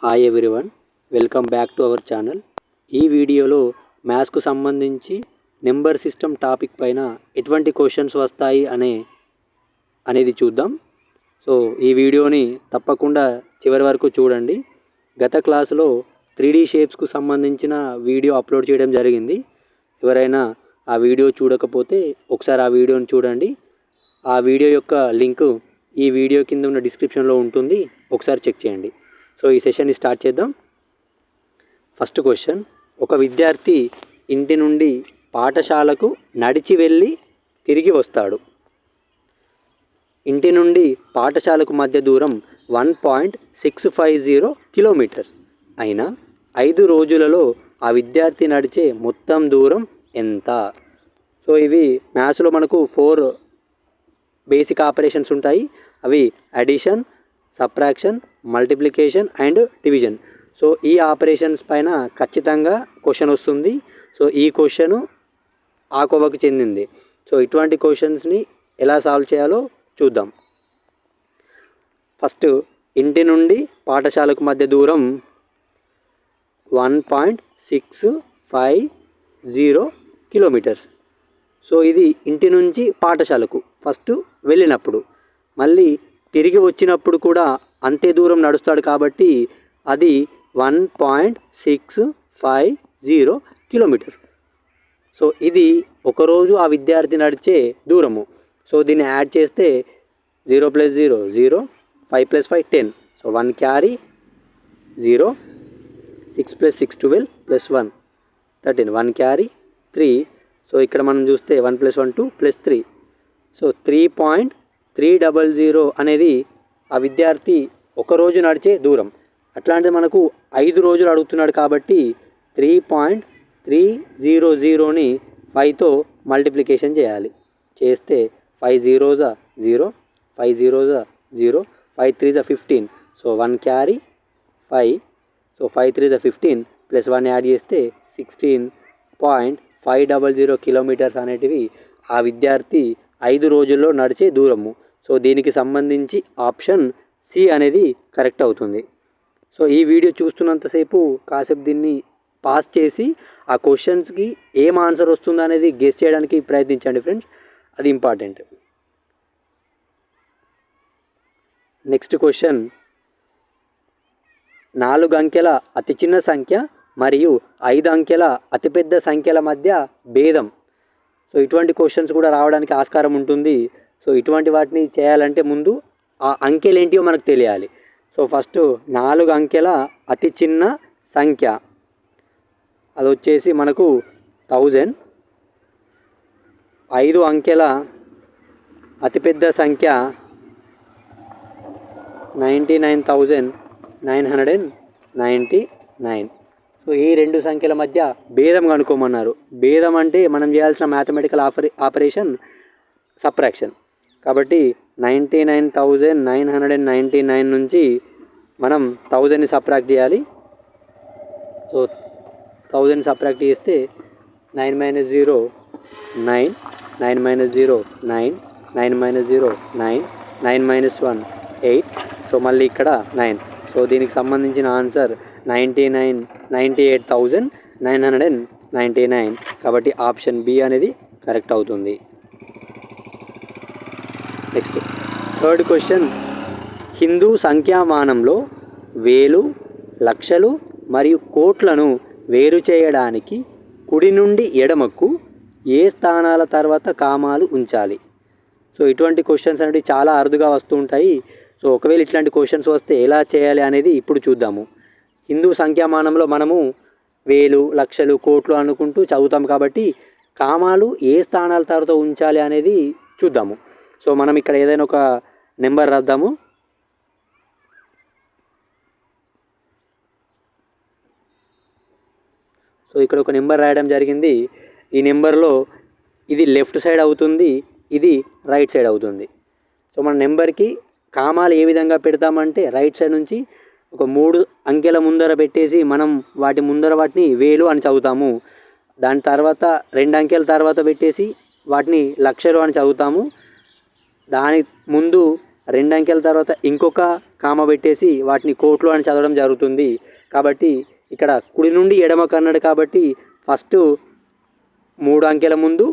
Hi everyone, welcome back to our channel. ఈ వీడియోలో మ్యాథ్స్కు సంబంధించి నెంబర్ సిస్టమ్ టాపిక్ పైన ఎటువంటి క్వశ్చన్స్ వస్తాయి అనేది చూద్దాం. సో ఈ వీడియోని తప్పకుండా చివరి వరకు చూడండి. గత క్లాసులో 3D షేప్స్కు సంబంధించిన వీడియో అప్లోడ్ చేయడం జరిగింది. ఎవరైనా ఆ వీడియో చూడకపోతే ఒకసారి ఆ వీడియోని చూడండి. ఆ వీడియో యొక్క లింకు ఈ వీడియో కింద ఉన్న డిస్క్రిప్షన్లో ఉంటుంది, ఒకసారి చెక్ చేయండి. సో ఈ సెషన్ని స్టార్ట్ చేద్దాం. ఫస్ట్ క్వశ్చన్, ఒక విద్యార్థి ఇంటి నుండి పాఠశాలకు నడిచి వెళ్ళి తిరిగి వస్తాడు. ఇంటి నుండి పాఠశాలకు మధ్య దూరం 1.650 కిలోమీటర్స్ అయినా 5 రోజులలో ఆ విద్యార్థి నడిచే మొత్తం దూరం ఎంత? సో ఇవి మ్యాథ్స్లో మనకు 4 బేసిక్ ఆపరేషన్స్ ఉంటాయి. అవి addition, subtraction, multiplication and division. So ఈ ఆపరేషన్స్ పైన ఖచ్చితంగా క్వశ్చన్ వస్తుంది. సో ఈ క్వశ్చన్ ఆ కోవకు చెందింది. సో ఇటువంటి క్వశ్చన్స్ని ఎలా సాల్వ్ చేయాలో చూద్దాం. ఫస్ట్, ఇంటి నుండి పాఠశాలకు మధ్య దూరం 1.650 కిలోమీటర్స్. సో ఇది ఇంటి నుంచి పాఠశాలకు ఫస్ట్ వెళ్ళినప్పుడు, మళ్ళీ తిరిగి వచ్చినప్పుడు కూడా అంతే దూరం నడుస్తాడు కాబట్టి అది 1.650 కిలోమీటర్స్. సో ఇది ఒకరోజు ఆ విద్యార్థి నడిచే దూరము. సో దీన్ని యాడ్ చేస్తే 0 + 0 0, 5 + 5 10. So 1 carry 0, 6 + 6 12 + 1 13, 1 carry 3. సో ఇక్కడ మనం చూస్తే 1 + 1 2 + 3. సో 3.300 అనేది ఆ విద్యార్థి ఒకరోజు నడిచే దూరం. అట్లాంటిది మనకు 5 రోజులు అడుగుతున్నాడు కాబట్టి 3.300ని 5తో మల్టిప్లికేషన్ చేయాలి. చేస్తే 5 0s 0, 5 0s 0, 5 3s 15. So 1 carry 5. So 5 3s 15 + 1 add చేస్తే 16.500 కిలోమీటర్స్ అనేటివి ఆ విద్యార్థి 5 రోజుల్లో నడిచే దూరము. సో దీనికి సంబంధించి ఆప్షన్ సి అనేది కరెక్ట్ అవుతుంది. సో ఈ వీడియో చూస్తున్నంతసేపు కాసేపు దీన్ని పాస్ చేసి ఆ క్వశ్చన్స్కి ఏం ఆన్సర్ వస్తుందో అనేది గెస్ చేయడానికి ప్రయత్నించండి ఫ్రెండ్స్, అది ఇంపార్టెంట్. నెక్స్ట్ క్వశ్చన్, 4 అంకెల అతి చిన్న సంఖ్య మరియు 5 అంకెల అతిపెద్ద సంఖ్యల మధ్య భేదం. సో ఇటువంటి క్వశ్చన్స్ కూడా రావడానికి ఆస్కారం ఉంటుంది. సో ఇటువంటి వాటిని చేయాలంటే ముందు ఆ అంకెలు ఏంటివో మనకు తెలియాలి. సో ఫస్ట్ 4 అంకెల అతి చిన్న సంఖ్య అది వచ్చేసి మనకు 1000. 5 అంకెల అతిపెద్ద సంఖ్య 99,999. సో ఈ 2 సంఖ్యల మధ్య భేదం కనుక్కోమన్నారు. భేదం అంటే మనం చేయాల్సిన మ్యాథమెటికల్ ఆపరేషన్ సబ్ట్రాక్షన్. కాబట్టి 99,999 నుంచి మనం 1000ని సబ్ట్రాక్ట్ చేయాలి. సో 1000 సబ్ట్రాక్ట్ చేస్తే 9 - 0 9, 9 - 0 9, 9 - 0 9, 9 - 1 8. సో మళ్ళీ ఇక్కడ 9. సో దీనికి సంబంధించిన ఆన్సర్ 98,999. కాబట్టి ఆప్షన్ బి అనేది కరెక్ట్ అవుతుంది. నెక్స్ట్, థర్డ్ క్వశ్చన్, హిందూ సంఖ్యామానంలో వేలు, లక్షలు మరియు కోట్లను వేరు చేయడానికి కుడి నుండి ఎడమకు ఏ స్థానాల తర్వాత కామాలు ఉంచాలి? సో ఇటువంటి క్వశ్చన్స్ అనేవి చాలా అరుదుగా వస్తూ ఉంటాయి. సో ఒకవేళ ఇట్లాంటి క్వశ్చన్స్ వస్తే ఎలా చేయాలి అనేది ఇప్పుడు చూద్దాము. హిందూ సంఖ్యామానంలో మనము వేలు, లక్షలు, కోట్లు అనుకుంటూ చదువుతాం కాబట్టి కామాలు ఏ స్థానాల తర్వాత ఉంచాలి అనేది చూద్దాము. సో మనం ఇక్కడ ఏదైనా ఒక నెంబర్ రాద్దాము. సో ఇక్కడ ఒక నెంబర్ రాయడం జరిగింది. ఈ నెంబర్లో ఇది లెఫ్ట్ సైడ్ అవుతుంది, ఇది రైట్ సైడ్ అవుతుంది. సో మన నెంబర్కి కామాలు ఏ విధంగా పెడతామంటే రైట్ సైడ్ నుంచి ఒక 3 అంకెల ముందర పెట్టేసి మనం వాటి ముందర వాటిని వేలు అని చదువుతాము. దాని తర్వాత 2 అంకెల తర్వాత పెట్టేసి వాటిని లక్షలు అని చదువుతాము. దాని ముందు 2 అంకెల తర్వాత ఇంకొక కామ పెట్టేసి వాటిని కోట్లు అని చదవడం జరుగుతుంది. కాబట్టి ఇక్కడ కుడి నుండి ఎడమకు అన్నాడు కాబట్టి ఫస్ట్ 3 అంకెల ముందు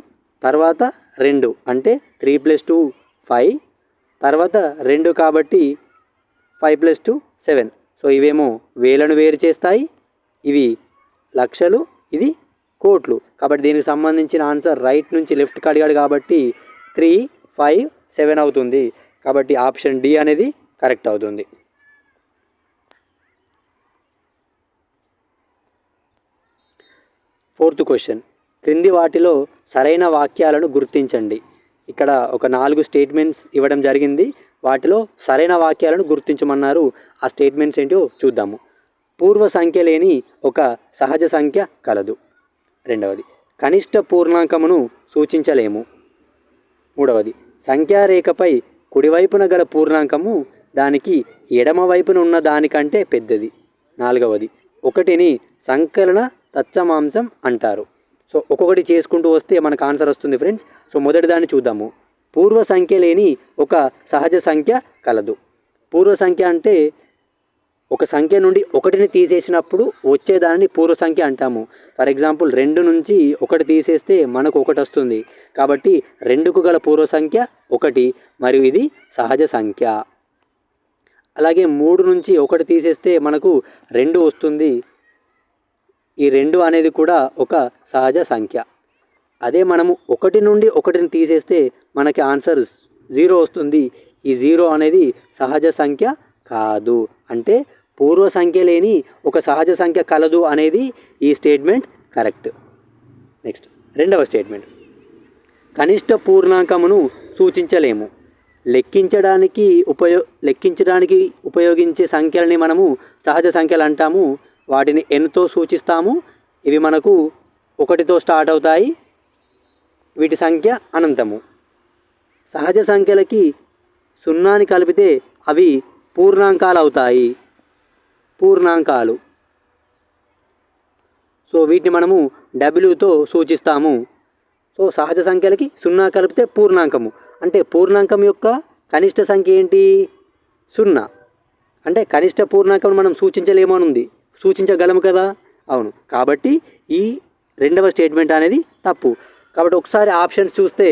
తర్వాత 2 అంటే 3 + 2 5, తర్వాత 2 కాబట్టి 5 + 2 7. సో ఇవేమో వేలను వేరు చేస్తాయి, ఇవి లక్షలు, ఇది కోట్లు. కాబట్టి దీనికి సంబంధించిన ఆన్సర్ రైట్ నుంచి లెఫ్ట్కి అడిగాడు కాబట్టి 3, 5, 7 అవుతుంది. కాబట్టి ఆప్షన్ డి అనేది కరెక్ట్ అవుతుంది. ఫోర్త్ క్వశ్చన్, క్రింది వాటిలో సరైన వాక్యాలను గుర్తించండి. ఇక్కడ ఒక 4 స్టేట్మెంట్స్ ఇవ్వడం జరిగింది. వాటిలో సరైన వాక్యాలను గుర్తించమన్నారు. ఆ స్టేట్మెంట్స్ ఏంటో చూద్దాము. పూర్వ సంఖ్య లేని ఒక సహజ సంఖ్య కలదు. రెండవది, కనిష్ట పూర్ణాంకమును సూచించలేము. మూడవది, సంఖ్యారేఖపై కుడివైపున గల పూర్ణాంకము దానికి ఎడమవైపున ఉన్న దానికంటే పెద్దది. నాలుగవది, 1ని సంకలన తత్సమాంశం అంటారు. సో ఒక్కొక్కటి చేసుకుంటూ వస్తే మనకు ఆన్సర్ వస్తుంది ఫ్రెండ్స్. సో మొదటి దాన్ని చూద్దాము. పూర్వ సంఖ్య లేని ఒక సహజ సంఖ్య కలదు. పూర్వ సంఖ్య అంటే ఒక సంఖ్య నుండి 1ని తీసేసినప్పుడు వచ్చేదానిని పూర్వ సంఖ్య అంటాము. ఫర్ ఎగ్జాంపుల్ 2 నుంచి 1 తీసేస్తే మనకు 1 వస్తుంది. కాబట్టి 2కు గల పూర్వ సంఖ్య 1 మరియు ఇది సహజ సంఖ్య. అలాగే 3 నుంచి 1 తీసేస్తే మనకు 2 వస్తుంది. ఈ 2 అనేది కూడా ఒక సహజ సంఖ్య. అదే మనము 1 నుండి 1ని తీసేస్తే మనకి ఆన్సర్ 0 వస్తుంది. ఈ 0 అనేది సహజ సంఖ్య కాదు. అంటే పూర్వ సంఖ్య లేని ఒక సహజ సంఖ్య కలదు అనేది ఈ స్టేట్మెంట్ కరెక్ట్. నెక్స్ట్ రెండవ స్టేట్మెంట్, కనిష్ట పూర్ణాంకమును సూచించలేము. లెక్కించడానికి ఉపయోగించే సంఖ్యలని మనము సహజ సంఖ్యలు అంటాము. వాటిని nతో సూచిస్తాము. ఇవి మనకు 1తో స్టార్ట్ అవుతాయి. వీటి సంఖ్య అనంతము. సహజ సంఖ్యలకి 0ని కలిపితే అవి పూర్ణాంకాలు అవుతాయి. పూర్ణాంకాలు. సో వీటిని మనము wతో సూచిస్తాము. సో సహజ సంఖ్యలకి 0 కలిపితే పూర్ణాంకము. అంటే పూర్ణాంకం యొక్క కనిష్ట సంఖ్య ఏంటి? 0. అంటే కనిష్ట పూర్ణాంకం మనం సూచించలేమనుంది. సూచించగలము కదా? అవును. కాబట్టి ఈ రెండవ స్టేట్మెంట్ అనేది తప్పు. కాబట్టి ఒకసారి ఆప్షన్స్ చూస్తే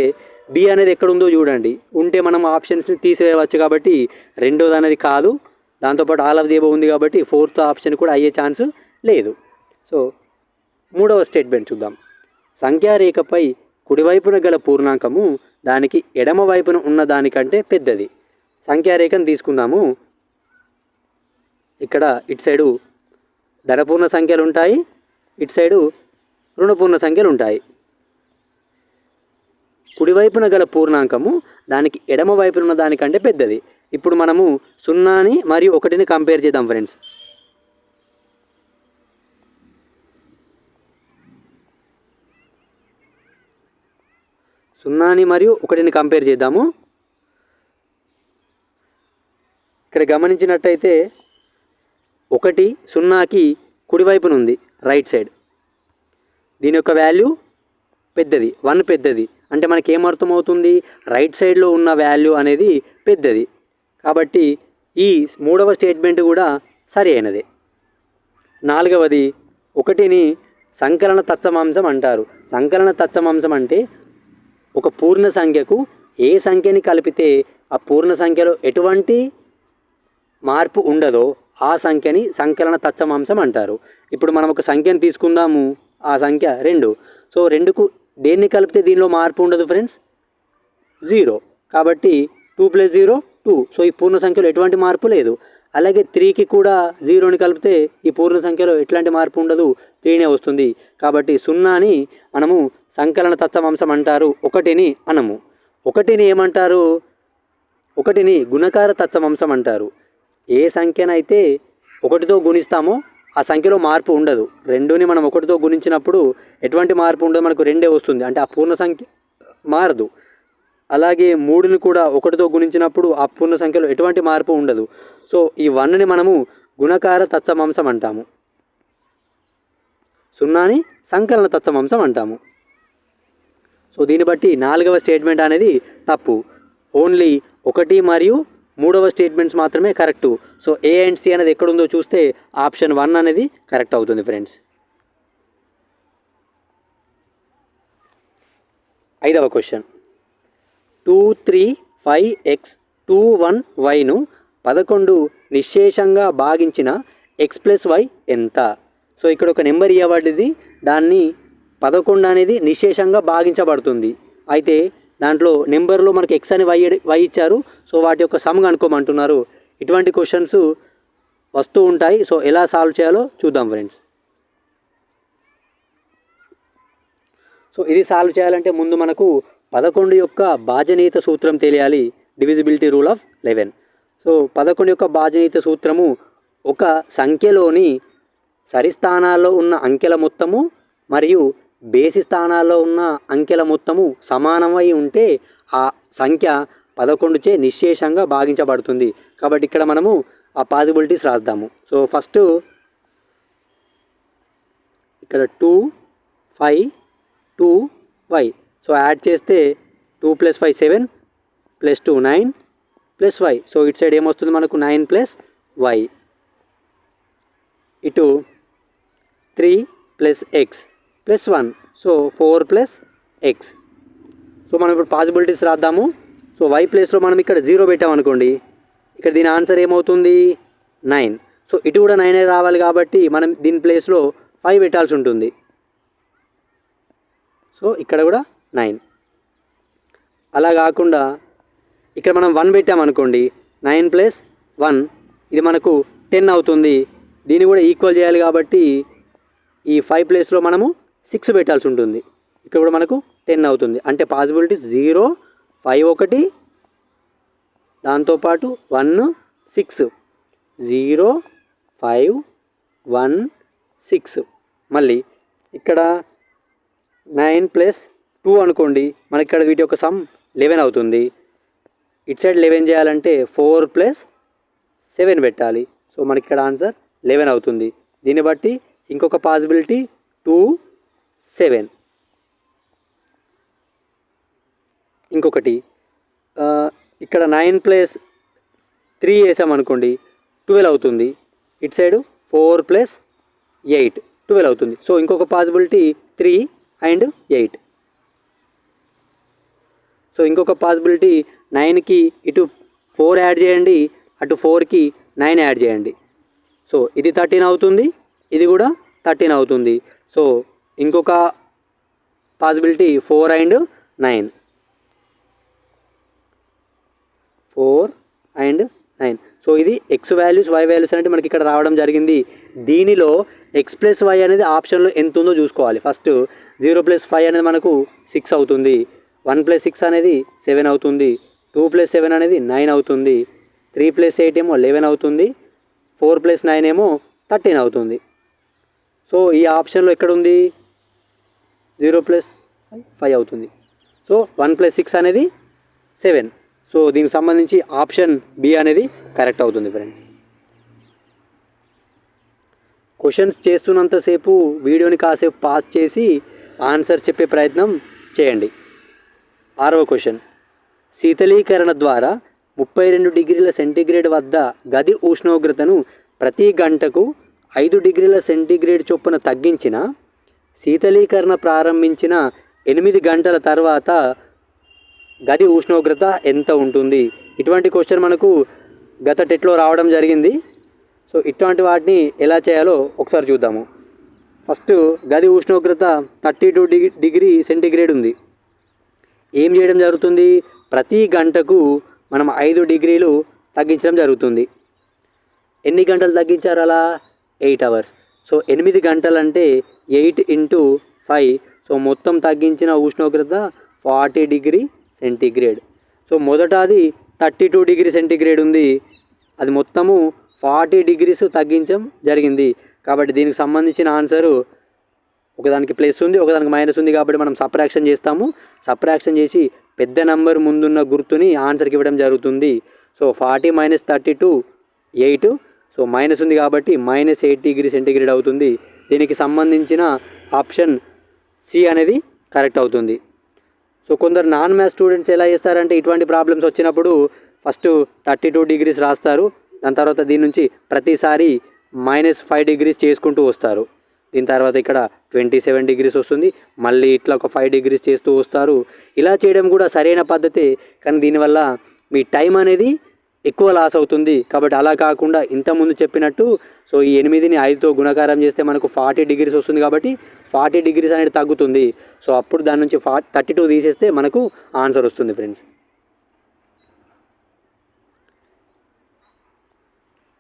బి అనేది ఎక్కడుందో చూడండి. ఉంటే మనం ఆప్షన్స్ని తీసివేయవచ్చు. కాబట్టి రెండోది అనేది కాదు. దాంతోపాటు ఆల్ ఆఫ్ ది అబవ్ ఉంది కాబట్టి 4th ఆప్షన్ కూడా అయ్యే ఛాన్స్ లేదు. సో మూడవ స్టేట్మెంట్ చూద్దాం. సంఖ్యారేఖపై కుడివైపున గల పూర్ణాంకము దానికి ఎడమ వైపున ఉన్న దానికంటే పెద్దది. సంఖ్యారేఖను తీసుకుందాము. ఇక్కడ ఇటు సైడు ధనపూర్ణ సంఖ్యలు ఉంటాయి, ఇటు సైడు రుణపూర్ణ సంఖ్యలు ఉంటాయి. కుడివైపున గల పూర్ణాంకము దానికి ఎడమ వైపున ఉన్న దానికంటే పెద్దది. ఇప్పుడు మనము 0ని మరియు 1ని కంపేర్ చేద్దాం ఫ్రెండ్స్. సున్నాని మరియు 1ని కంపేర్ చేద్దాము. ఇక్కడ గమనించినట్టయితే 1 0కి కుడివైపున ఉంది, రైట్ సైడ్. దీని యొక్క వాల్యూ పెద్దది, 1 పెద్దది. అంటే మనకి ఏమర్థమవుతుంది? రైట్ సైడ్లో ఉన్న వాల్యూ అనేది పెద్దది. కాబట్టి ఈ మూడవ స్టేట్మెంట్ కూడా సరి అయినదే. నాలుగవది, 1ని సంకలన తత్సమాంశం అంటారు. సంకలన తత్సమాంశం అంటే ఒక పూర్ణ సంఖ్యకు ఏ సంఖ్యని కలిపితే ఆ పూర్ణ సంఖ్యలో ఎటువంటి మార్పు ఉండదో ఆ సంఖ్యని సంకలన తత్సమాంశం అంటారు. ఇప్పుడు మనం ఒక సంఖ్యను తీసుకుందాము. ఆ సంఖ్య 2. సో 2కు దేన్ని కలిపితే దీనిలో మార్పు ఉండదు ఫ్రెండ్స్? 0. కాబట్టి 2 + 0 2. సో ఈ పూర్ణ సంఖ్యలో ఎటువంటి మార్పు లేదు. అలాగే 3కి కూడా 0ని కలిపితే ఈ పూర్ణ సంఖ్యలో ఎట్లాంటి మార్పు ఉండదు, 3నే వస్తుంది. కాబట్టి 0ని మనము సంకలన తత్సమాంశం అంటారు, 1ని అనము. 1ని ఏమంటారు? 1ని గుణకార తత్సమాంశం అంటారు. ఏ సంఖ్యనైతే 1తో గుణిస్తామో ఆ సంఖ్యలో మార్పు ఉండదు. 2ని మనం 1తో గుణించినప్పుడు ఎటువంటి మార్పు ఉండదు, మనకు 2 వస్తుంది. అంటే ఆ పూర్ణ సంఖ్య మారదు. అలాగే 3ని కూడా 1తో గుణించినప్పుడు ఆ పూర్ణ సంఖ్యలో ఎటువంటి మార్పు ఉండదు. సో ఈ 1ని మనము గుణకార తత్సమాంశం అంటాము, 0ని సంకలన తత్సమాంశం అంటాము. సో దీన్ని బట్టి 4వ స్టేట్మెంట్ అనేది తప్పు. ఓన్లీ 1 మరియు మూడవ స్టేట్మెంట్స్ మాత్రమే correct. So A and C అనేది ఎక్కడుందో చూస్తే ఆప్షన్ 1 అనేది కరెక్ట్ అవుతుంది ఫ్రెండ్స్. 5వ క్వశ్చన్ 235x 21yను 11 నిశ్శేషంగా భాగించిన x+y ఎంత? సో ఇక్కడ ఒక నెంబర్ ఇవ్వబడింది, దాన్ని 11 అనేది నిశ్శేషంగా భాగించబడుతుంది. అయితే దాంట్లో నెంబర్లో మనకి x అని y ఇచ్చారు. సో వాటి యొక్క సమ్ కనుక్కోమంటున్నారు. ఇటువంటి క్వశ్చన్స్ వస్తూ ఉంటాయి. సో ఎలా సాల్వ్ చేయాలో చూద్దాం ఫ్రెండ్స్. సో ఇది సాల్వ్ చేయాలంటే ముందు మనకు 11 యొక్క భాజనీయత సూత్రం తెలియాలి, డివిజిబిలిటీ రూల్ ఆఫ్ 11. సో 11 యొక్క భాజనీయత సూత్రము ఒక సంఖ్యలోని సరి స్థానాల్లో ఉన్న అంకెల మొత్తము మరియు బేసి స్థానాల్లో ఉన్న అంకెల మొత్తము సమానమై ఉంటే ఆ సంఖ్య 11చే నిశ్శేషంగా భాగించబడుతుంది. కాబట్టి ఇక్కడ మనము ఆ పాసిబిలిటీస్ రాద్దాము. సో ఫస్ట్ ఇక్కడ 2, 5, 2y. సో యాడ్ చేస్తే 2 + 5 7 + 2 9 + y. సో ఇటు సైడ్ ఏమొస్తుంది మనకు 9 + y. ఇటు 3 + x + 1. So 4 + x. సో మనం ఇప్పుడు పాసిబిలిటీస్ రాద్దాము. సో y ప్లేస్లో మనం ఇక్కడ 0 పెట్టామనుకోండి, ఇక్కడ దీని ఆన్సర్ ఏమవుతుంది 9. సో ఇటు కూడా 9 రావాలి కాబట్టి మనం దీని ప్లేస్లో 5 పెట్టాల్సి ఉంటుంది. సో ఇక్కడ కూడా 9. అలా కాకుండా ఇక్కడ మనం 1 పెట్టామనుకోండి, 9 + 1 ఇది మనకు 10 అవుతుంది. దీన్ని కూడా ఈక్వల్ చేయాలి కాబట్టి ఈ 5 ప్లేస్లో మనము 6 పెట్టాల్సి ఉంటుంది. ఇక్కడ కూడా మనకు 10 అవుతుంది. అంటే పాసిబిలిటీస్ 0 5 1 దాంతోపాటు 1 6 0 5 1 6. మళ్ళీ ఇక్కడ 9 + 2 అనుకోండి, మనకి ఇక్కడ వీటి యొక్క సమ్ 11 అవుతుంది. ఇటు సైడ్ 11 చేయాలంటే 4 + 7 పెట్టాలి. సో మనకి ఇక్కడ ఆన్సర్ 11 అవుతుంది. దీన్ని బట్టి ఇంకొక పాసిబిలిటీ 2 7. ఇంకొకటి ఇక్కడ 9 + 3 వేసామనుకోండి 12 అవుతుంది. ఇటు సైడు 4 + 8 12 అవుతుంది. సో ఇంకొక పాసిబిలిటీ 3 and 8. సో ఇంకొక పాసిబిలిటీ 9కి ఇటు 4 యాడ్ చేయండి, అటు 4కి 9 యాడ్ చేయండి. సో ఇది 13 అవుతుంది, ఇది కూడా 13 అవుతుంది. సో ఇంకొక పాసిబిలిటీ 4 and 9 4 and 9. సో ఇది x వాల్యూస్ y వాల్యూస్ అనేది మనకి ఇక్కడ రావడం జరిగింది. దీనిలో x + y అనేది ఆప్షన్లో ఎంత ఉందో చూసుకోవాలి. ఫస్ట్ 0 + 5 అనేది మనకు 6 అవుతుంది, 1 + 6 అనేది 7 అవుతుంది, 2 + 7 అనేది 9 అవుతుంది, 3 + 8 ఏమో 11 అవుతుంది, 4 + 9 ఏమో 13 అవుతుంది. సో ఈ ఆప్షన్లో ఎక్కడ ఉంది 0 + 5 అవుతుంది. సో 1 + 6 అనేది 7. సో దీనికి సంబంధించి ఆప్షన్ బి అనేది కరెక్ట్ అవుతుంది ఫ్రెండ్స్. క్వశ్చన్స్ చేస్తున్నంతసేపు వీడియోని కాసేపు పాస్ చేసి ఆన్సర్ చెప్పే ప్రయత్నం చేయండి. 6వ క్వశ్చన్ శీతలీకరణ ద్వారా 32 డిగ్రీల సెంటీగ్రేడ్ వద్ద గది ఉష్ణోగ్రతను ప్రతి గంటకు 5 డిగ్రీల సెంటీగ్రేడ్ చొప్పున తగ్గించిన శీతలీకరణ ప్రారంభించిన 8 గంటల తర్వాత గది ఉష్ణోగ్రత ఎంత ఉంటుంది? ఇటువంటి క్వశ్చన్ మనకు గత టెట్లో రావడం జరిగింది. సో ఇటువంటి వాటిని ఎలా చేయాలో ఒకసారి చూద్దాము. ఫస్ట్ గది ఉష్ణోగ్రత 32 డిగ్రీ సెంటీగ్రేడ్ ఉంది. ఏం చేయడం జరుగుతుంది, ప్రతి గంటకు మనం 5 డిగ్రీలు తగ్గించడం జరుగుతుంది. ఎన్ని గంటలు తగ్గించారు అలా 8 అవర్స్. సో 8 గంటలు అంటే 8 × 5. సో మొత్తం తగ్గించిన ఉష్ణోగ్రత 40 డిగ్రీ సెంటీగ్రేడ్. సో మొదట అది 32 డిగ్రీ సెంటీగ్రేడ్ ఉంది, అది మొత్తము 40 డిగ్రీస్ తగ్గించడం జరిగింది. కాబట్టి దీనికి సంబంధించిన ఆన్సరు ఒకదానికి ప్లస్ ఉంది, ఒకదానికి మైనస్ ఉంది. కాబట్టి మనం సబ్ట్రాక్షన్ చేస్తాము. సబ్ట్రాక్షన్ చేసి పెద్ద నెంబర్ ముందున్న గుర్తుని ఆన్సర్కి ఇవ్వడం జరుగుతుంది. సో 40 - 32 8. సో మైనస్ ఉంది కాబట్టి -8 డిగ్రీ సెంటీగ్రేడ్ అవుతుంది. దీనికి సంబంధించిన ఆప్షన్ సి అనేది కరెక్ట్ అవుతుంది. సో కొందరు నాన్ మ్యాథ్స్ స్టూడెంట్స్ ఎలా చేస్తారంటే ఇటువంటి ప్రాబ్లమ్స్ వచ్చినప్పుడు ఫస్ట్ 32 డిగ్రీస్ రాస్తారు. దాని తర్వాత దీని నుంచి ప్రతిసారి -5 డిగ్రీస్ చేసుకుంటూ వస్తారు. దీని తర్వాత ఇక్కడ 27 డిగ్రీస్ వస్తుంది. మళ్ళీ ఇట్లా ఒక 5 డిగ్రీస్ చేస్తూ వస్తారు. ఇలా చేయడం కూడా సరైన పద్ధతే, కానీ దీనివల్ల మీ టైం అనేది ఎక్కువ లాస్ అవుతుంది. కాబట్టి అలా కాకుండా ఇంతకుముందు చెప్పినట్టు సో ఈ 8ని 5తో గుణకారం చేస్తే మనకు 40 డిగ్రీస్ వస్తుంది. కాబట్టి 40 డిగ్రీస్ అనేది తగ్గుతుంది. సో అప్పుడు దాని నుంచి 32 తీసేస్తే మనకు ఆన్సర్ వస్తుంది ఫ్రెండ్స్.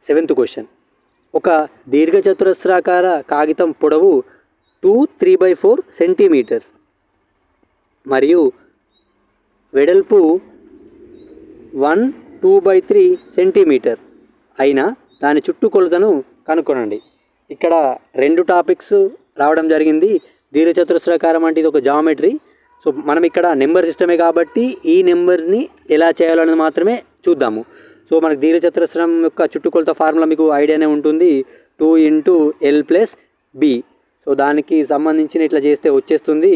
7th question. ఒక దీర్ఘచతురస్రాకార కాగితం పొడవు 3/4 సెంటీమీటర్స్ మరియు వెడల్పు 2/3 సెంటీమీటర్ అయిన దాని చుట్టుకొలతను కనుక్కొనండి. ఇక్కడ 2 టాపిక్స్ రావడం జరిగింది. దీర్ఘచతురస్రాకారం అంటే ఇది ఒక జామెట్రీ. సో మనం ఇక్కడ నెంబర్ సిస్టమే కాబట్టి ఈ నెంబర్ని ఎలా చేయాలనేది మాత్రమే చూద్దాము. సో మనకు దీర్ఘచతురస్రం యొక్క చుట్టుకొలత ఫార్ములా మీకు ఐడియానే ఉంటుంది, 2 × L + B. సో దానికి సంబంధించిన ఇట్లా చేస్తే వచ్చేస్తుంది.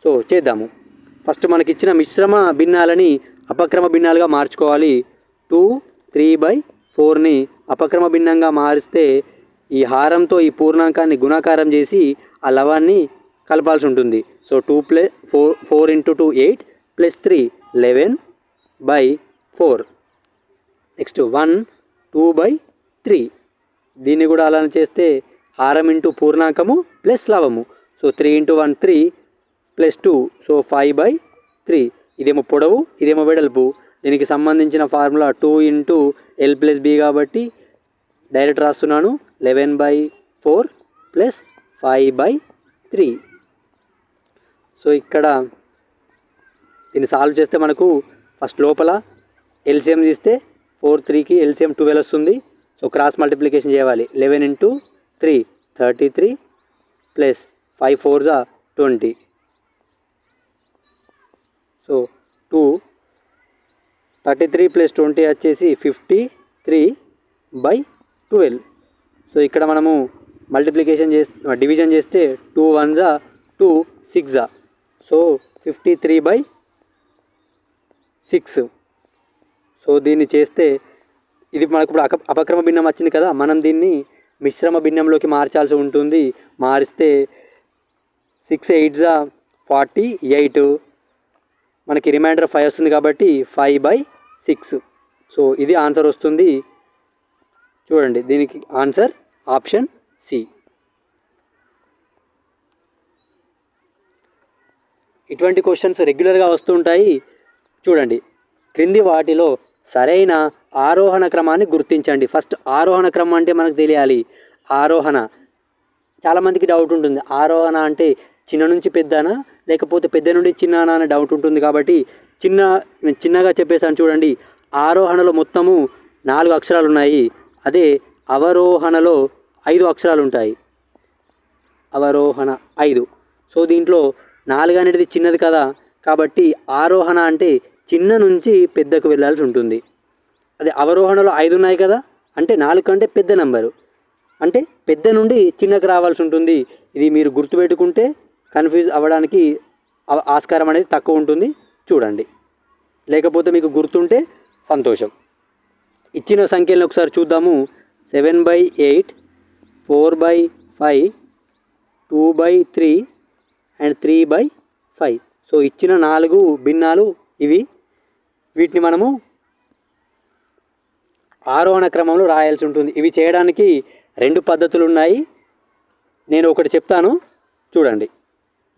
సో చేద్దాము. ఫస్ట్ మనకి ఇచ్చిన మిశ్రమ భిన్నాలని అపక్రమ భిన్నాలుగా మార్చుకోవాలి. 2, 3/4ని అపక్రమ భిన్నంగా మారిస్తే ఈ హారంతో ఈ పూర్ణాంకాన్ని గుణాకారం చేసి ఆ లవాన్ని కలపాల్సి ఉంటుంది. సో 4 × 2 8 + 3 11/4. నెక్స్ట్ 1 2/3. దీన్ని కూడా అలానే చేస్తే హారం ఇంటూ పూర్ణాంకము ప్లస్ లవము. So 3 × 1 3 + 2 so 5/3. ఇదేమో పొడవు, ఇదేమో వెడల్పు. దీనికి సంబంధించిన ఫార్ములా 2 × L + B కాబట్టి డైరెక్ట్ రాస్తున్నాను. 11/4 + 5/3. సో ఇక్కడ దీన్ని సాల్వ్ చేస్తే మనకు ఫస్ట్ లోపల ఎల్సిఎం తీస్తే 4 3కి ఎల్సిఎం 12 వస్తుంది. సో క్రాస్ మల్టిప్లికేషన్ చేయాలి. 11 × 3 33 + 5 4 20. సో 2 33 + 20 వచ్చేసి 53/12. సో ఇక్కడ మనము మల్టిప్లికేషన్ డివిజన్ చేస్తే 2 1 2 6. సో 53/6. సో దీన్ని చేస్తే ఇది మనకు ఇప్పుడు అపక్రమ భిన్నం వచ్చింది కదా, మనం దీన్ని మిశ్రమ భిన్నంలోకి మార్చాల్సి ఉంటుంది. మారిస్తే 6 8 48. మనకి రిమైండర్ 5 వస్తుంది కాబట్టి 5/6. సో ఇది ఆన్సర్ వస్తుంది. చూడండి, దీనికి ఆన్సర్ ఆప్షన్ సి. ఇటువంటి క్వశ్చన్స్ రెగ్యులర్గా వస్తుంటాయి. చూడండి, క్రింది వాటిలో సరైన ఆరోహణ క్రమాన్ని గుర్తించండి. ఫస్ట్ ఆరోహణ క్రమం అంటే మనకు తెలియాలి. ఆరోహణ చాలామందికి డౌట్ ఉంటుంది. ఆరోహణ అంటే చిన్న నుంచి పెద్దనా లేకపోతే పెద్ద నుండి చిన్ననా అనే డౌట్ ఉంటుంది. కాబట్టి చిన్నగా చెప్పేసాను. చూడండి, ఆరోహణలో మొత్తము 4 అక్షరాలు ఉన్నాయి. అదే అవరోహణలో 5 అక్షరాలు ఉంటాయి. అవరోహణ 5. సో దీంట్లో 4 అనేది చిన్నది కదా, కాబట్టి ఆరోహణ అంటే చిన్న నుంచి పెద్దకు వెళ్ళాల్సి ఉంటుంది. అదే అవరోహణలో 5 ఉన్నాయి కదా, అంటే 4 కంటే పెద్ద నెంబరు, అంటే పెద్ద నుండి చిన్నకు రావాల్సి ఉంటుంది. ఇది మీరు గుర్తుపెట్టుకుంటే కన్ఫ్యూజ్ అవ్వడానికి ఆస్కారం అనేది తక్కువ ఉంటుంది. చూడండి, లేకపోతే మీకు గుర్తుంటే సంతోషం. ఇచ్చిన సంఖ్యలను ఒకసారి చూద్దాము. 7/8, 4/5, 2/3 అండ్ 3/5. సో ఇచ్చిన 4 భిన్నాలు ఇవి. వీటిని మనము ఆరోహణ క్రమంలో రాయాల్సి ఉంటుంది. ఇవి చేయడానికి 2 పద్ధతులు ఉన్నాయి. నేను ఒకటి చెప్తాను, చూడండి.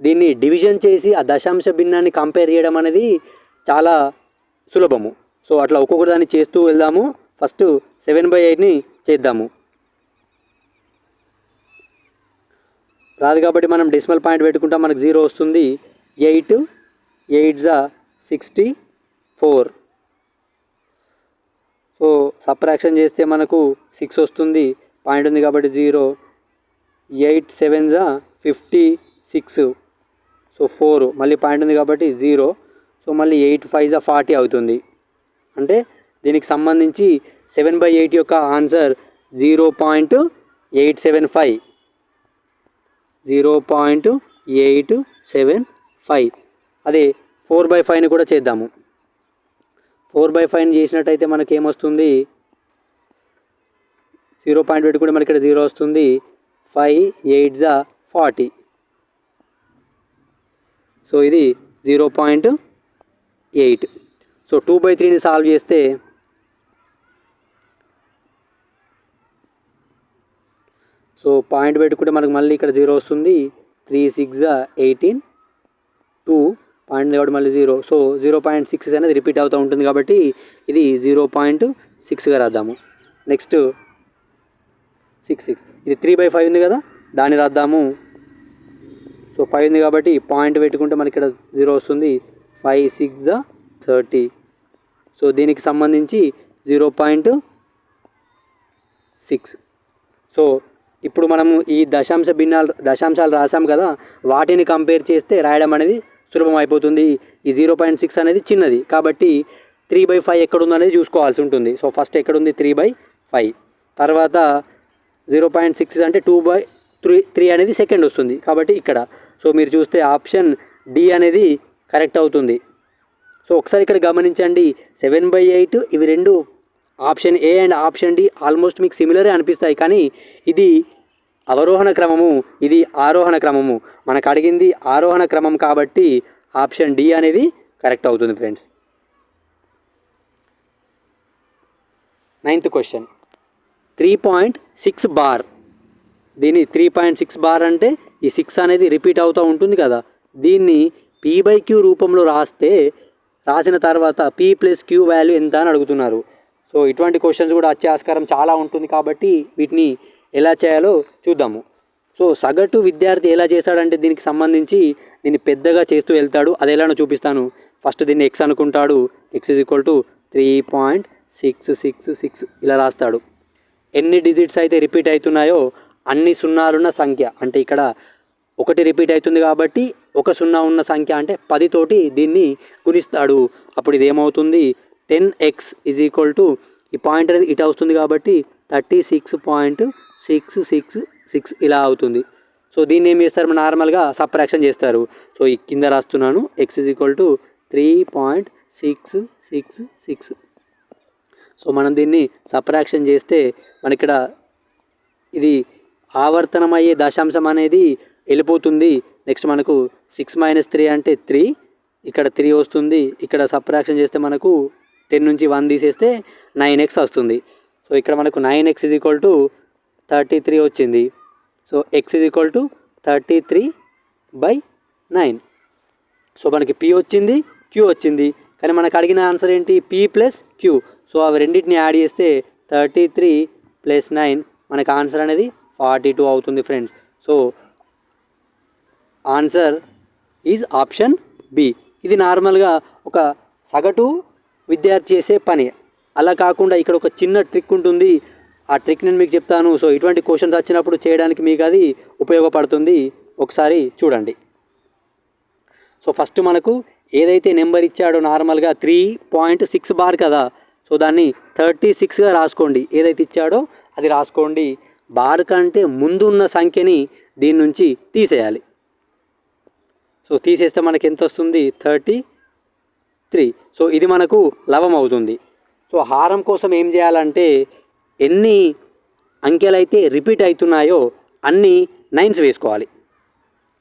దీన్ని డివిజన్ చేసి ఆ దశాంశ భిన్నాన్ని కంపేర్ చేయడం అనేది చాలా సులభము. సో అట్లా ఒక్కొక్క దాన్ని చేస్తూ వెళ్దాము. ఫస్ట్ 7/8ని చేద్దాము. రాదు కాబట్టి మనం డెసిమల్ పాయింట్ పెట్టుకుంటాం, మనకు 0 వస్తుంది. 8 8 64. సో సబ్ట్రాక్షన్ చేస్తే మనకు 6 వస్తుంది. పాయింట్ ఉంది కాబట్టి 0. 8 7 56. సో 4, మళ్ళీ పాయింట్ ఉంది కాబట్టి 0. సో మళ్ళీ 8 5 40 అవుతుంది. అంటే దీనికి సంబంధించి 7/8 యొక్క ఆన్సర్ 0.875. 0.875. అదే 4/5ని కూడా చేద్దాము. 4/5 చేసినట్టయితే మనకి ఏమొస్తుంది, 0 పాయింట్ పెట్టుకుంటే మనకి ఇక్కడ 0 వస్తుంది. 5 8 40. సో ఇది 0.8. సో 2/3ని సాల్వ్ చేస్తే సో పాయింట్ పెట్టుకుంటే మనకు మళ్ళీ ఇక్కడ 0 వస్తుంది. 3 6 18. 2 పాయింట్ కాబట్టి మళ్ళీ 0. సో 0.6 అనేది రిపీట్ అవుతూ ఉంటుంది కాబట్టి ఇది 0.6గా రాద్దాము. నెక్స్ట్ 6 ఇది 3/5 ఉంది కదా, దాన్ని రాద్దాము. సో 5 ఉంది కాబట్టి పాయింట్ పెట్టుకుంటే మనకి ఇక్కడ 0 వస్తుంది. 5 6 30. సో దీనికి సంబంధించి 0.6. సో ఇప్పుడు మనము ఈ దశాంశాలు రాసాం కదా, వాటిని కంపేర్ చేస్తే రాయడం అనేది సులభం అయిపోతుంది. ఈ 0.6 అనేది చిన్నది కాబట్టి 3/5 ఎక్కడుందో అనేది చూసుకోవాల్సి ఉంటుంది. సో ఫస్ట్ ఎక్కడుంది 3/5, తర్వాత 0.6 అంటే 2/3 అనేది సెకండ్ వస్తుంది కాబట్టి ఇక్కడ. సో మీరు చూస్తే ఆప్షన్ డి అనేది కరెక్ట్ అవుతుంది. సో ఒకసారి ఇక్కడ గమనించండి, 7/8 ఇవి రెండు option A and option D almost మీకు సిమిలరే అనిపిస్తాయి, కానీ ఇది అవరోహణ క్రమము, ఇది ఆరోహణ క్రమము. మనకు అడిగింది ఆరోహణ క్రమం కాబట్టి ఆప్షన్ డి అనేది కరెక్ట్ అవుతుంది ఫ్రెండ్స్. 9th question 3.6 bar. దీన్ని 3.6 బార్ అంటే ఈ 6 అనేది రిపీట్ అవుతూ ఉంటుంది కదా, దీన్ని p/q రూపంలో రాసిన తర్వాత p + q వాల్యూ ఎంత అని అడుగుతున్నారు. సో ఇటువంటి క్వశ్చన్స్ కూడా వచ్చే ఆస్కారం చాలా ఉంటుంది కాబట్టి వీటిని ఎలా చేయాలో చూద్దాము. సో సగటు విద్యార్థి ఎలా చేస్తాడంటే దీనికి సంబంధించి దీన్ని పెద్దగా చేస్తూ వెళ్తాడు. అది ఎలానో చూపిస్తాను. ఫస్ట్ దీన్ని x అనుకుంటాడు. x = 3.666 ఇలా రాస్తాడు. ఎన్ని డిజిట్స్ అయితే రిపీట్ అవుతున్నాయో అన్ని సున్నాలున్న సంఖ్య, అంటే ఇక్కడ 1 రిపీట్ అవుతుంది కాబట్టి 1 సున్నా ఉన్న సంఖ్య అంటే 10 తోటి దీన్ని గుణిస్తాడు. అప్పుడు ఇది ఏమవుతుంది, 10x = ఈ పాయింట్ అనేది ఇటు వస్తుంది కాబట్టి 36.666 ఇలా అవుతుంది. సో దీన్ని ఏం చేస్తారు, నార్మల్గా సబ్ట్రాక్షన్ చేస్తారు. సో ఈ కింద రాస్తున్నాను, x = 3.666. సో మనం దీన్ని సబ్ట్రాక్షన్ చేస్తే మనకిక్కడ ఇది ఆవర్తనమయ్యే దశాంశం అనేది వెళ్ళిపోతుంది. నెక్స్ట్ మనకు 6 - 3 అంటే 3, ఇక్కడ 3 వస్తుంది. ఇక్కడ సబ్ట్రాక్షన్ చేస్తే మనకు 10 నుంచి 1 తీసేస్తే 9x వస్తుంది. సో ఇక్కడ మనకు 9x = 33 వచ్చింది. So x = 33/9. సో మనకి p వచ్చింది, q వచ్చింది, కానీ మనకు అడిగిన ఆన్సర్ ఏంటి, p + q. సో అవి రెండింటిని యాడ్ చేస్తే 33 + 9 మనకు ఆన్సర్ అనేది 42 అవుతుంది friends. So answer is option B. ఇది నార్మల్గా ఒక సగటు విద్యార్థి చేసే పని. అలా కాకుండా ఇక్కడ ఒక చిన్న ట్రిక్ ఉంటుంది, ఆ ట్రిక్ నేను మీకు చెప్తాను. సో ఇటువంటి క్వశ్చన్స్ వచ్చినప్పుడు చేయడానికి మీకు అది ఉపయోగపడుతుంది. ఒకసారి చూడండి. సో ఫస్ట్ మనకు ఏదైతే నెంబర్ ఇచ్చాడో నార్మల్గా 3.6 బార్ కదా, సో దాన్ని 36గా రాసుకోండి. ఏదైతే ఇచ్చాడో అది రాసుకోండి. బార్ కంటే ముందు ఉన్న సంఖ్యని దీని నుంచి తీసేయాలి. సో తీసేస్తే మనకి ఎంత వస్తుంది, 33. సో ఇది మనకు లవం అవుతుంది. సో హారం కోసం ఏం చేయాలంటే ఎన్ని అంకెలైతే రిపీట్ అవుతున్నాయో అన్ని 9s వేసుకోవాలి.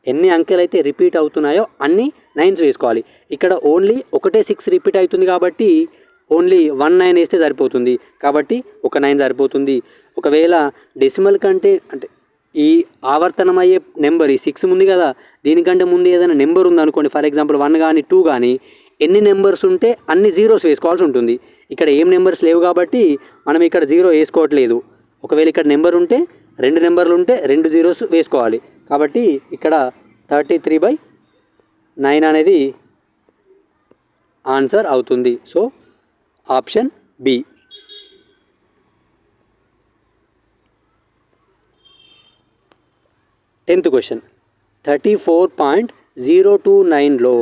ఎన్ని అంకెలైతే రిపీట్ అవుతున్నాయో అన్ని 9s వేసుకోవాలి. ఇక్కడ ఓన్లీ ఒకటే 6 రిపీట్ అవుతుంది కాబట్టి ఓన్లీ 1 9 వేస్తే సరిపోతుంది. కాబట్టి ఒక 9 సరిపోతుంది. ఒకవేళ డెసిమల్ కంటే అంటే ఈ ఆవర్తనమయ్యే నెంబర్ ఈ 6 ఉంది కదా, దీనికంటే ముందు ఏదైనా నెంబర్ ఉందనుకోండి, ఫర్ ఎగ్జాంపుల్ 1 కానీ 2 కానీ, ఎన్ని నెంబర్స్ ఉంటే అన్ని 0s వేసుకోవాల్సి ఉంటుంది. ఇక్కడ ఏం నెంబర్స్ లేవు కాబట్టి మనం ఇక్కడ 0 వేసుకోవట్లేదు. ఒకవేళ ఇక్కడ నెంబర్ ఉంటే 2 నెంబర్లు ఉంటే 2 0s వేసుకోవాలి. కాబట్టి ఇక్కడ 33/9 అనేది ఆన్సర్ అవుతుంది. So option B. 10th question 34.029లో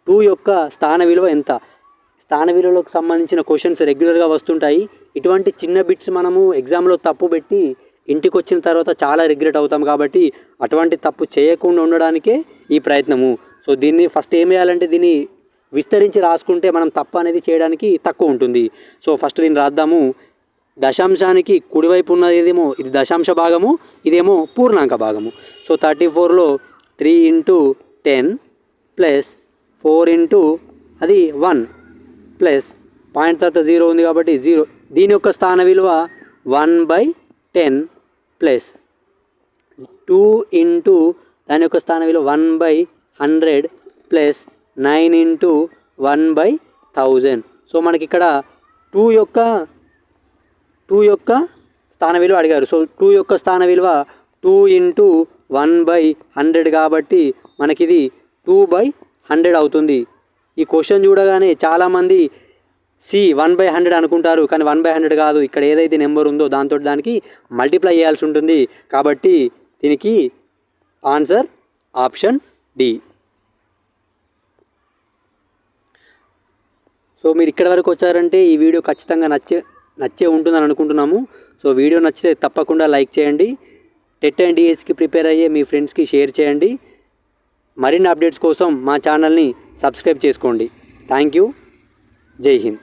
2 యొక్క స్థాన విలువ ఎంత? స్థాన విలువలకు సంబంధించిన క్వశ్చన్స్ రెగ్యులర్గా వస్తుంటాయి. ఇటువంటి చిన్న బిట్స్ మనము ఎగ్జామ్లో తప్పు పెట్టి ఇంటికి వచ్చిన తర్వాత చాలా రిగ్రెట్ అవుతాం కాబట్టి అటువంటి తప్పు చేయకుండా ఉండడానికే ఈ ప్రయత్నము. సో దీన్ని ఫస్ట్ ఏం చేయాలంటే దీన్ని విస్తరించి రాసుకుంటే మనం తప్పు అనేది చేయడానికి తక్కువ ఉంటుంది. సో ఫస్ట్ దీన్ని రాద్దాము. దశాంశానికి కుడివైపు ఉన్నది ఏదేమో ఇది దశాంశ భాగము, ఇదేమో పూర్ణాంక భాగము. సో 34లో 3 × 10 ప్లస్ 4 × అది 1 ప్లస్ పాయింట్ తర్వాత 0 ఉంది కాబట్టి 0. దీని యొక్క స్థాన విలువ 1/10 ప్లస్ 2 × దాని యొక్క స్థాన విలువ 1/100 ప్లస్ 9 × 1/1000. సో మనకి ఇక్కడ 2 యొక్క స్థాన విలువ అడిగారు. సో 2 యొక్క స్థాన విలువ 2 × 1/100 కాబట్టి మనకిది 2/100 అవుతుంది. ఈ క్వశ్చన్ చూడగానే చాలామంది సి 1/100 అనుకుంటారు, కానీ 1/100 కాదు. ఇక్కడ ఏదైతే నెంబర్ ఉందో దాంతో దానికి మల్టిప్లై చేయాల్సి ఉంటుంది. కాబట్టి దీనికి ఆన్సర్ ఆప్షన్ డి. సో మీరు ఇక్కడ వరకు వచ్చారంటే ఈ వీడియో ఖచ్చితంగా నచ్చే ఉంటుందని అనుకుంటున్నాము. సో వీడియో నచ్చితే తప్పకుండా లైక్ చేయండి. టెట్ అండ్ డిఎస్కి ప్రిపేర్ అయ్యే మీ ఫ్రెండ్స్కి షేర్ చేయండి. మరిన్ని అప్డేట్స్ కోసం మా ఛానల్ని సబ్స్క్రైబ్ చేసుకోండి. Thank you. జై హింద్.